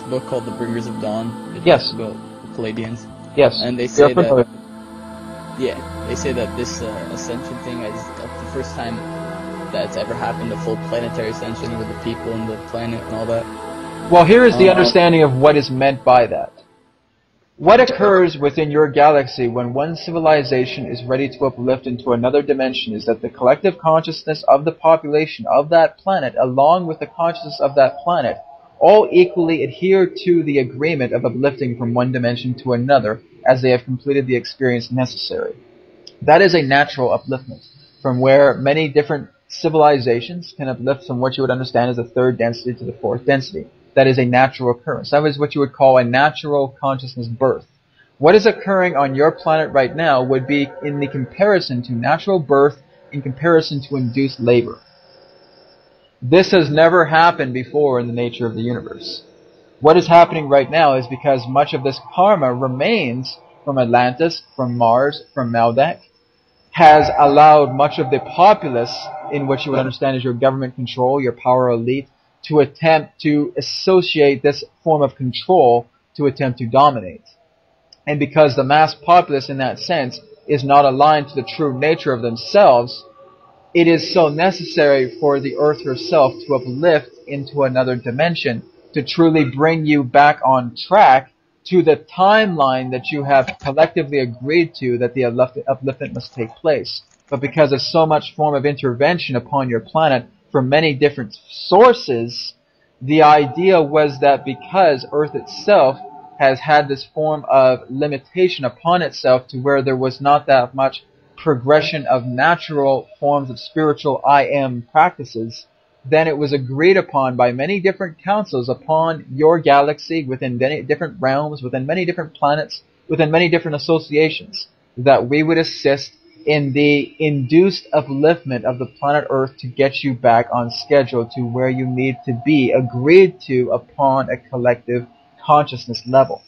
book called The Bringers of Dawn. It Yes. talks about the Palladians. Yes. And they say familiar. they say that this ascension thing is the first time that it's ever happened, a full planetary ascension with the people and the planet and all that. Well, here is the understanding of what is meant by that. What occurs within your galaxy when one civilization is ready to uplift into another dimension is that the collective consciousness of the population of that planet, along with the consciousness of that planet, all equally adhere to the agreement of uplifting from one dimension to another as they have completed the experience necessary. That is a natural upliftment, from where many different civilizations can uplift from what you would understand as the third density to the fourth density. That is a natural occurrence. That is what you would call a natural consciousness birth. What is occurring on your planet right now would be in the comparison to natural birth in comparison to induced labor. This has never happened before in the nature of the universe. What is happening right now is because much of this karma remains from Atlantis, from Mars, from Maldek, has allowed much of the populace, in what you would understand as your government control, your power elite, to attempt to associate this form of control to attempt to dominate. And because the mass populace in that sense is not aligned to the true nature of themselves, it is so necessary for the Earth herself to uplift into another dimension to truly bring you back on track to the timeline that you have collectively agreed to that the upliftment must take place. But because of so much form of intervention upon your planet from many different sources, the idea was that because Earth itself has had this form of limitation upon itself to where there was not that much progression of natural forms of spiritual I am practices, then it was agreed upon by many different councils upon your galaxy, within many different realms, within many different planets, within many different associations, that we would assist in the induced upliftment of the planet Earth to get you back on schedule to where you need to be, agreed to upon a collective consciousness level.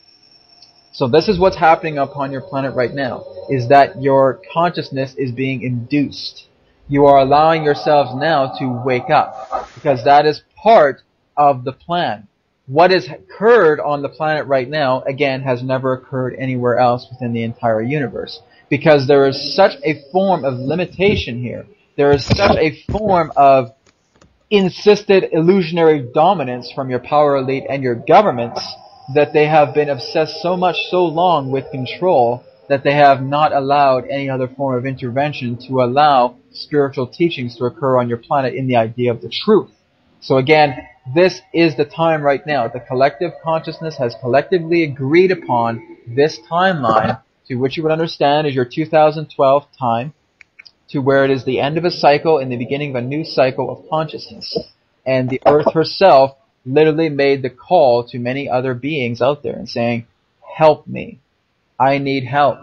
So this is what's happening upon your planet right now, is that your consciousness is being induced. You are allowing yourselves now to wake up, because that is part of the plan. What has occurred on the planet right now, again, has never occurred anywhere else within the entire universe. Because there is such a form of limitation here. There is such a form of insisted illusionary dominance from your power elite and your governments that they have been obsessed so much so long with control that they have not allowed any other form of intervention to allow spiritual teachings to occur on your planet in the idea of the truth. So again, this is the time right now. The collective consciousness has collectively agreed upon this timeline, to which you would understand is your 2012 time, to where it is the end of a cycle and the beginning of a new cycle of consciousness. And the Earth herself literally made the call to many other beings out there and saying, help me. I need help.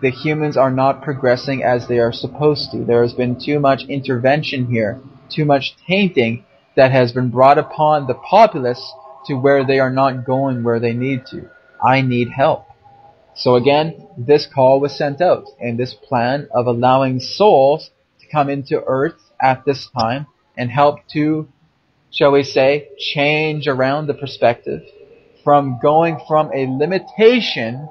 The humans are not progressing as they are supposed to. There has been too much intervention here, too much tainting that has been brought upon the populace to where they are not going where they need to. I need help. So again, this call was sent out, and this plan of allowing souls to come into Earth at this time and help to, shall we say, change around the perspective from going from a limitation,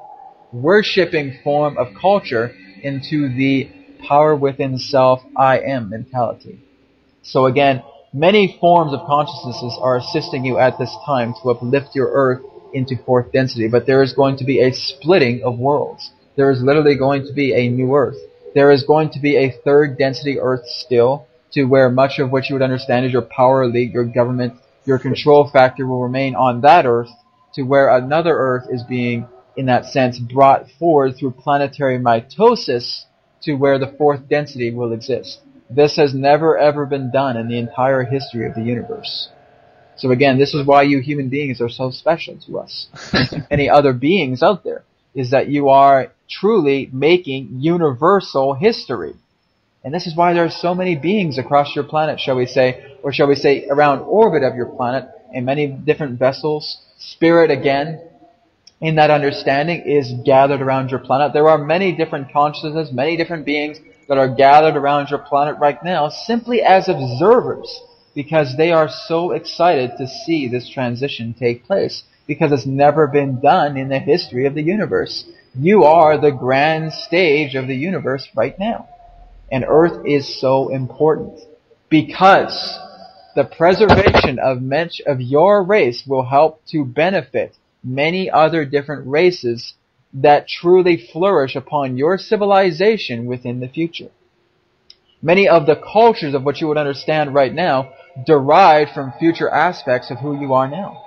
worshipping form of culture into the power within self, I am mentality. So again, many forms of consciousnesses are assisting you at this time to uplift your Earth into fourth density, but there is going to be a splitting of worlds. There is literally going to be a new Earth. There is going to be a third density Earth still, to where much of what you would understand is your power elite, your government, your control factor will remain on that Earth, to where another Earth is being, in that sense, brought forward through planetary mitosis to where the fourth density will exist. This has never ever been done in the entire history of the universe. So again, this is why you human beings are so special to us and to many other beings out there, is that you are truly making universal history. And this is why there are so many beings across your planet, shall we say, or shall we say around orbit of your planet, in many different vessels. Spirit, again, in that understanding, is gathered around your planet. There are many different consciousnesses, many different beings that are gathered around your planet right now simply as observers, because they are so excited to see this transition take place. because it's never been done in the history of the universe. You are the grand stage of the universe right now. And Earth is so important because the preservation of your race will help to benefit many other different races that truly flourish upon your civilization within the future. Many of the cultures of what you would understand right now derive from future aspects of who you are now.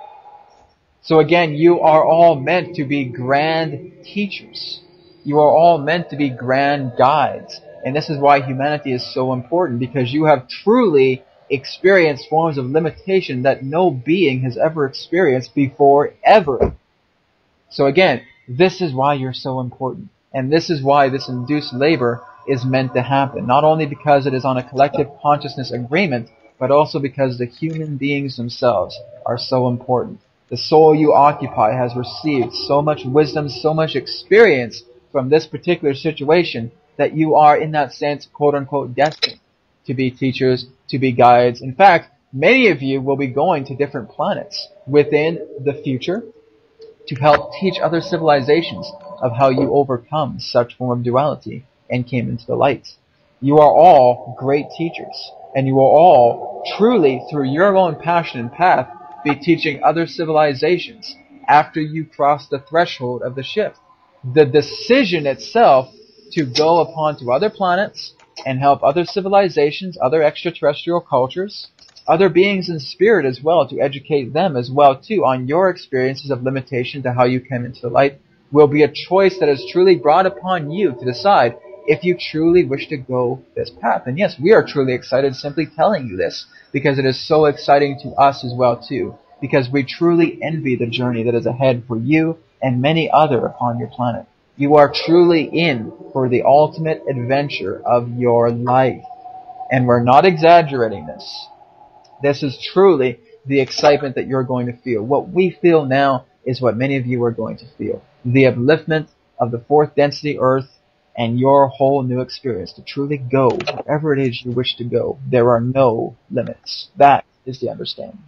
So again, you are all meant to be grand teachers. You are all meant to be grand guides. And this is why humanity is so important, because you have truly experienced forms of limitation that no being has ever experienced before, ever. So again, this is why you're so important. And this is why this induced labor is meant to happen. Not only because it is on a collective consciousness agreement, but also because the human beings themselves are so important. The soul you occupy has received so much wisdom, so much experience from this particular situation that you are, in that sense, quote-unquote, destined to be teachers, to be guides. In fact, many of you will be going to different planets within the future to help teach other civilizations of how you overcome such form of duality and came into the light. You are all great teachers, and you will all truly, through your own passion and path, be teaching other civilizations after you cross the threshold of the shift. The decision itself to go upon to other planets and help other civilizations, other extraterrestrial cultures, other beings in spirit as well, to educate them as well too on your experiences of limitation to how you came into the light, will be a choice that is truly brought upon you to decide if you truly wish to go this path. And yes, we are truly excited simply telling you this, because it is so exciting to us as well too, because we truly envy the journey that is ahead for you and many other upon your planet. You are truly in for the ultimate adventure of your life. And we're not exaggerating this. This is truly the excitement that you're going to feel. What we feel now is what many of you are going to feel. The upliftment of the fourth density Earth and your whole new experience to truly go wherever it is you wish to go. There are no limits. That is the understanding.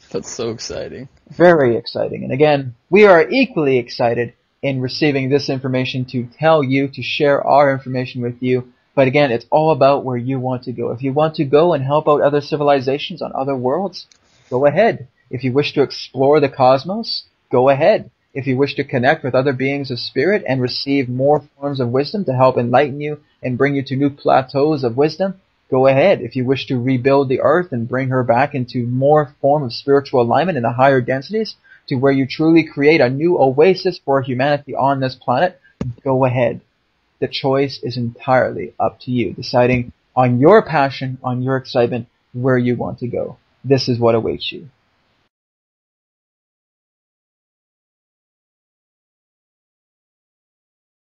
That's so exciting. Very exciting. And again, we are equally excited in receiving this information to tell you, to share our information with you. But again, it's all about where you want to go. If you want to go and help out other civilizations on other worlds, go ahead. If you wish to explore the cosmos, go ahead. If you wish to connect with other beings of spirit and receive more forms of wisdom to help enlighten you and bring you to new plateaus of wisdom, go ahead. If you wish to rebuild the earth and bring her back into more form of spiritual alignment in the higher densities, to where you truly create a new oasis for humanity on this planet, go ahead. The choice is entirely up to you, deciding on your passion, on your excitement, where you want to go. This is what awaits you.